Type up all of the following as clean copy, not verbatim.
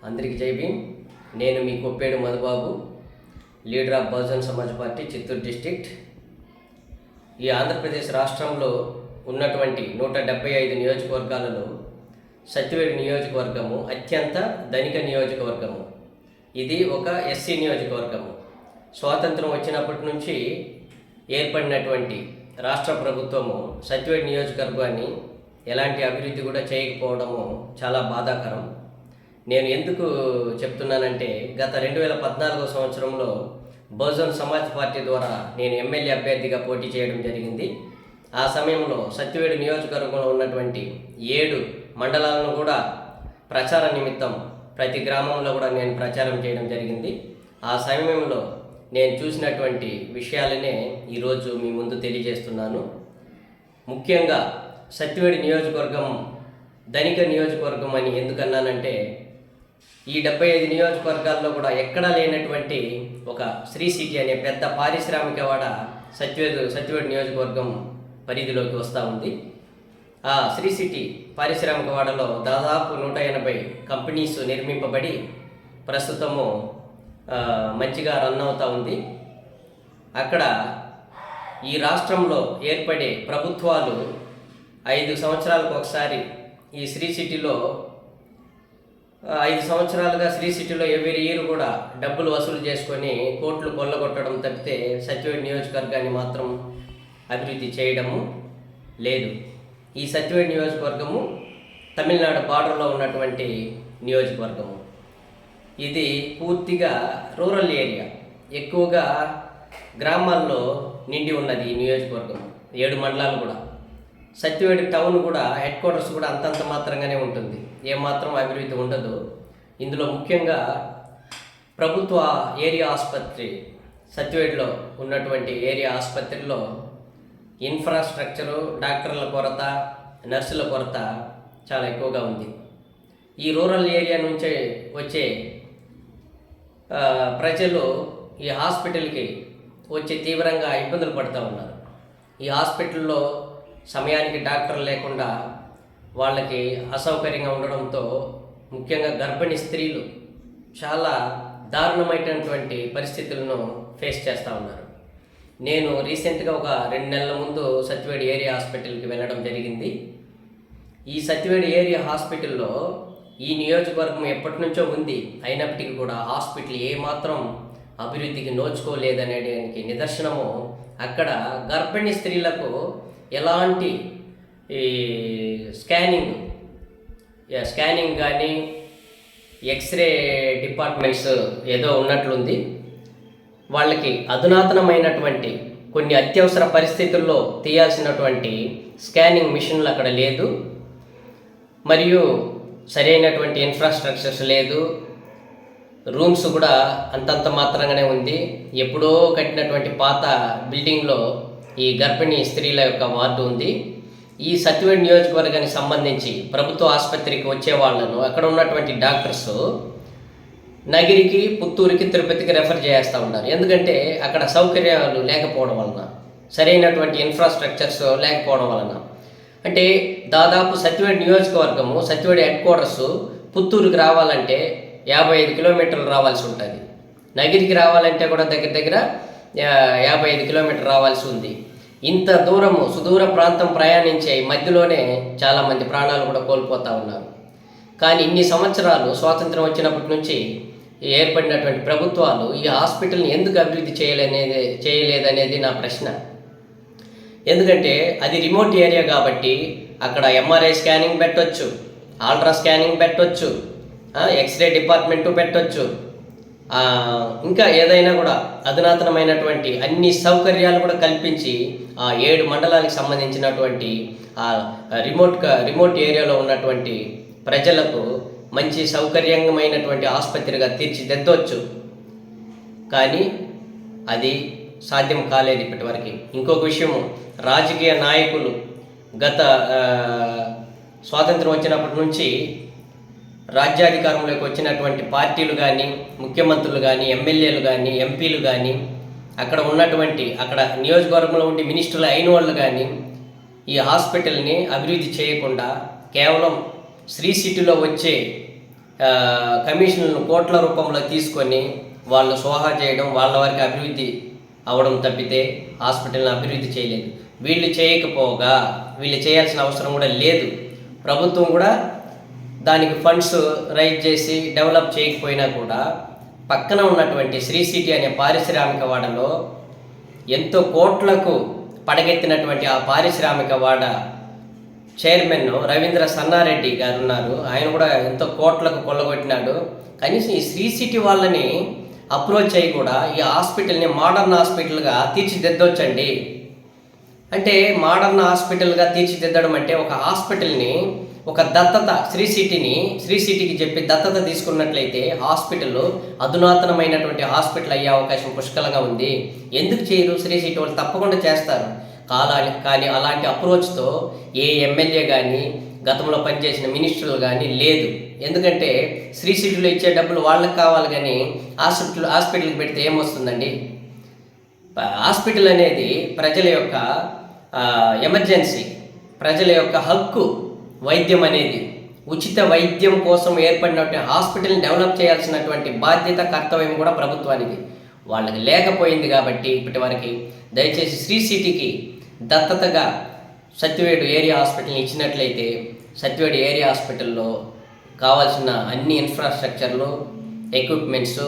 అందరికీ జై భీమ్. నేను మీ Koppedu Madhubabu, leader of Bahujan Samaj party, Chittoor district. ఈ ఆంధ్రప్రదేశ్ రాష్ట్రంలో ఉన్నటువంటి 175 నియోజకవర్గాలలో సత్యవేడు నియోజకవర్గము అత్యంత ధనిక నియోజకవర్గము. ఇది ఒక ఎస్సీ నియోజకవర్గము. స్వాతంత్రం వచ్చినప్పటి నుంచి ఏర్పడినటువంటి రాష్ట్ర ప్రభుత్వము సత్యవేడు నియోజకవర్గాన్ని ఎలాంటి అభివృద్ధి కూడా చేయకపోవడము చాలా బాధాకరం. నేను ఎందుకు చెప్తున్నానంటే, గత 2014 సంవత్సరంలో బహుజన్ సమాజ్ పార్టీ ద్వారా నేను ఎమ్మెల్యే అభ్యర్థిగా పోటీ చేయడం జరిగింది. ఆ సమయంలో సత్యవేడు నియోజకవర్గంలో ఉన్నటువంటి 7 మండలాలను కూడా ప్రచార నిమిత్తం ప్రతి గ్రామంలో కూడా నేను ప్రచారం చేయడం జరిగింది. ఆ సమయంలో నేను చూసినటువంటి విషయాలనే ఈరోజు మీ ముందు తెలియజేస్తున్నాను. ముఖ్యంగా సత్యవేడు నియోజకవర్గం ధనిక నియోజకవర్గం అని ఎందుకన్నానంటే, ఈ 75 నియోజకవర్గాల్లో కూడా ఎక్కడా లేనటువంటి ఒక శ్రీ సిటీ అనే పెద్ద పారిశ్రామికవాడ సత్యవేడు నియోజకవర్గం పరిధిలోకి వస్తూ ఉంది. ఆ శ్రీ సిటీ పారిశ్రామికవాడలో దాదాపు 180 కంపెనీస్ నిర్మింపబడి ప్రస్తుతము మంచిగా రన్ అవుతూ ఉంది. అక్కడ ఈ రాష్ట్రంలో ఏర్పడే ప్రభుత్వాలు 5 సంవత్సరాలకు ఒకసారి ఈ శ్రీ సిటీలో 5 సంవత్సరాలుగా శ్రీ సిటీలో ఎవ్రీ ఇయర్ కూడా డబ్బులు వసూలు చేసుకొని కోట్లు కొల్లగొట్టడం తప్పితే సత్యవేడు నియోజకవర్గాన్ని మాత్రం అభివృద్ధి చేయడము లేదు. ఈ సత్యవేడు నియోజకవర్గము తమిళనాడు బార్డర్లో ఉన్నటువంటి నియోజకవర్గము. ఇది పూర్తిగా రూరల్ ఏరియా, ఎక్కువగా గ్రామాల్లో నిండి ఉన్నది ఈ నియోజకవర్గం. 7 మండలాలు కూడా. సత్యవేడు టౌన్ కూడా హెడ్ క్వార్టర్స్ కూడా అంతంత మాత్రంగానే ఉంటుంది, ఏమాత్రం అభివృద్ధి ఉండదు. ఇందులో ముఖ్యంగా ప్రభుత్వ ఏరియా ఆసుపత్రి, సత్యవేడులో ఉన్నటువంటి ఏరియా ఆసుపత్రిలో ఇన్ఫ్రాస్ట్రక్చరు, డాక్టర్ల కొరత, నర్సుల కొరత చాలా ఎక్కువగా ఉంది. ఈ రూరల్ ఏరియా నుంచే వచ్చే ప్రజలు ఈ హాస్పిటల్కి వచ్చి తీవ్రంగా ఇబ్బందులు పడుతూ ఉన్నారు. ఈ హాస్పిటల్లో సమయానికి డాక్టర్ లేకుండా వాళ్ళకి అసౌకర్యంగా ఉండడంతో ముఖ్యంగా గర్భిణీ స్త్రీలు చాలా దారుణమైనటువంటి పరిస్థితులను ఫేస్ చేస్తూ ఉన్నారు. నేను రీసెంట్గా ఒక 2 నెలల ముందు సత్యవేడు ఏరియా హాస్పిటల్కి వెళ్ళడం జరిగింది. ఈ సత్యవేడు ఏరియా హాస్పిటల్లో ఈ నియోజకవర్గం ఎప్పటి నుంచో ఉంది, అయినప్పటికీ కూడా హాస్పిటల్ ఏమాత్రం అభివృద్ధికి నోచుకోలేదనేదానికి నిదర్శనము అక్కడ గర్భిణీ స్త్రీలకు ఎలాంటి స్కానింగ్ కానీ ఎక్స్రే డిపార్ట్మెంట్స్ ఏదో ఉన్నట్లుంది. వాళ్ళకి అధునాతనమైనటువంటి కొన్ని అత్యవసర పరిస్థితుల్లో తీయాల్సినటువంటి స్కానింగ్ మిషన్లు అక్కడ లేదు, మరియు సరైనటువంటి ఇన్ఫ్రాస్ట్రక్చర్స్ లేదు. రూమ్స్ కూడా అంతంత మాత్రంగానే ఉంది. ఎప్పుడో కట్టినటువంటి పాత బిల్డింగ్లో ఈ గర్భిణీ స్త్రీల యొక్క వార్డు ఉంది. ఈ సత్యవేడు నియోజకవర్గానికి సంబంధించి ప్రభుత్వ ఆసుపత్రికి వచ్చే వాళ్ళను అక్కడ ఉన్నటువంటి డాక్టర్స్ నగిరికి, పుత్తూరుకి, తిరుపతికి రెఫర్ చేస్తూ ఉన్నారు. ఎందుకంటే అక్కడ సౌకర్యాలు లేకపోవడం వలన, సరైనటువంటి ఇన్ఫ్రాస్ట్రక్చర్స్ లేకపోవడం వలన. అంటే దాదాపు సత్యవేడు నియోజకవర్గము, సత్యవేడు హెడ్ క్వార్టర్స్ పుత్తూరుకి రావాలంటే 55 కిలోమీటర్లు రావాల్సి ఉంటుంది. నగిరికి రావాలంటే కూడా దగ్గర 55 కిలోమీటర్లు రావాల్సి ఉంది. ఇంత దూరము సుదూర ప్రాంతం ప్రయాణించే మధ్యలోనే చాలామంది ప్రాణాలు కూడా కోల్పోతూ ఉన్నారు. కానీ ఇన్ని సంవత్సరాలు స్వాతంత్రం వచ్చినప్పటి నుంచి ఏర్పడినటువంటి ప్రభుత్వాలు ఈ హాస్పిటల్ని ఎందుకు అభివృద్ధి చేయలేదనేది నా ప్రశ్న. ఎందుకంటే అది రిమోట్ ఏరియా కాబట్టి అక్కడ ఎంఆర్ఐ స్కానింగ్ పెట్టవచ్చు, అల్ట్రా స్కానింగ్ పెట్టవచ్చు, ఎక్స్రే డిపార్ట్మెంటు పెట్టవచ్చు, ఇంకా ఏదైనా కూడా అధునాతనమైనటువంటి అన్ని సౌకర్యాలు కూడా కల్పించి ఆ 7 మండలాలకు సంబంధించినటువంటి ఆ రిమోట్ ఏరియాలో ఉన్నటువంటి ప్రజలకు మంచి సౌకర్యమైనటువంటి ఆసుపత్రిగా తీర్చిదిద్దవచ్చు. కానీ అది సాధ్యం కాలేదు ఇప్పటివరకు. ఇంకొక విషయము, రాజకీయ నాయకులు గత స్వాతంత్రం వచ్చినప్పటి నుంచి రాజ్యాధికారంలోకి వచ్చినటువంటి పార్టీలు కానీ, ముఖ్యమంత్రులు కానీ, ఎమ్మెల్యేలు కానీ, ఎంపీలు కానీ, అక్కడ నియోజకవర్గంలో ఉండి మినిస్టర్లు అయిన వాళ్ళు కానీ ఈ హాస్పిటల్ని అభివృద్ధి చేయకుండా కేవలం శ్రీ సిటీలో వచ్చే కమిషన్లను కోట్ల రూపంలో తీసుకొని వాళ్ళు సోహా చేయడం, వాళ్ళ వారికి అభివృద్ధి అవడం తప్పితే హాస్పిటల్ని అభివృద్ధి చేయలేదు. వీళ్ళు చేయకపోగా వీళ్ళు చేయాల్సిన అవసరం కూడా లేదు. ప్రభుత్వం కూడా దానికి ఫండ్స్ రైజ్ చేసి డెవలప్ చేయకపోయినా కూడా పక్కన ఉన్నటువంటి శ్రీ సిటీ అనే పారిశ్రామిక వాడలో ఎంతో కోట్లకు పడగెత్తినటువంటి ఆ పారిశ్రామిక వాడ చైర్మన్ రవీంద్ర సన్నారెడ్డి గారు ఉన్నారు. ఆయన కూడా ఎంతో కోట్లకు కొల్లగొట్టినాడు. కనీసం ఈ శ్రీ సిటీ వాళ్ళని అప్రోచ్ అయ్యి కూడా ఈ హాస్పిటల్ని మోడర్న్ హాస్పిటల్గా తీర్చిదిద్దొచ్చండి. అంటే మోడర్న్ హాస్పిటల్గా తీర్చిదిద్దడం అంటే ఒక హాస్పిటల్ని ఒక దత్తత శ్రీ సిటీకి చెప్పి దత్తత తీసుకున్నట్లయితే హాస్పిటల్ అధునాతనమైనటువంటి హాస్పిటల్ అయ్యే అవకాశం పుష్కలంగా ఉంది. ఎందుకు చేయరు? శ్రీ సిటీ వాళ్ళు తప్పకుండా చేస్తారు. కానీ అలాంటి అప్రోచ్తో ఏ ఎమ్మెల్యే కానీ గతంలో పనిచేసిన మినిస్టర్లు కానీ లేదు. ఎందుకంటే శ్రీ సిటీలో ఇచ్చే డబ్బులు వాళ్ళకి కావాలి, కానీ హాస్పిటల్కి పెడితే ఏమొస్తుందండి? హాస్పిటల్ అనేది ప్రజల యొక్క ఎమర్జెన్సీ, ప్రజల యొక్క హక్కు. వైద్యం అనేది ఉచిత వైద్యం కోసం ఏర్పడినటువంటి హాస్పిటల్ని డెవలప్ చేయాల్సినటువంటి బాధ్యత, కర్తవ్యం కూడా ప్రభుత్వానికి. వాళ్ళకి లేకపోయింది కాబట్టి ఇప్పటి వరకు దయచేసి శ్రీ సిటీకి దత్తతగా సత్యవేడు ఏరియా హాస్పిటల్ని ఇచ్చినట్లయితే సత్యవేడు ఏరియా హాస్పిటల్లో కావాల్సిన అన్ని ఇన్ఫ్రాస్ట్రక్చర్లు, ఎక్విప్మెంట్స్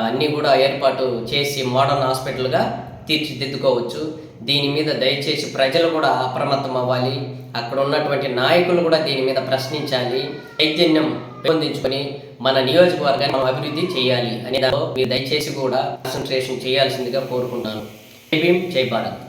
అన్నీ కూడా ఏర్పాటు చేసి మోడర్న్ హాస్పిటల్గా తీర్చిదిద్దుకోవచ్చు. దీని మీద దయచేసి ప్రజలు కూడా అప్రమత్తం అవ్వాలి. అక్కడ ఉన్నటువంటి నాయకులు కూడా దీని మీద ప్రశ్నించాలి. చైతన్యం పెంపొందించుకొని మన నియోజకవర్గాన్ని మనం అభివృద్ధి చేయాలి అనే దానిలో మీరు దయచేసి కూడా కాన్సన్ట్రేషన్ చేయాల్సిందిగా కోరుకుంటున్నాను. జై భీమ్, జై భారత్.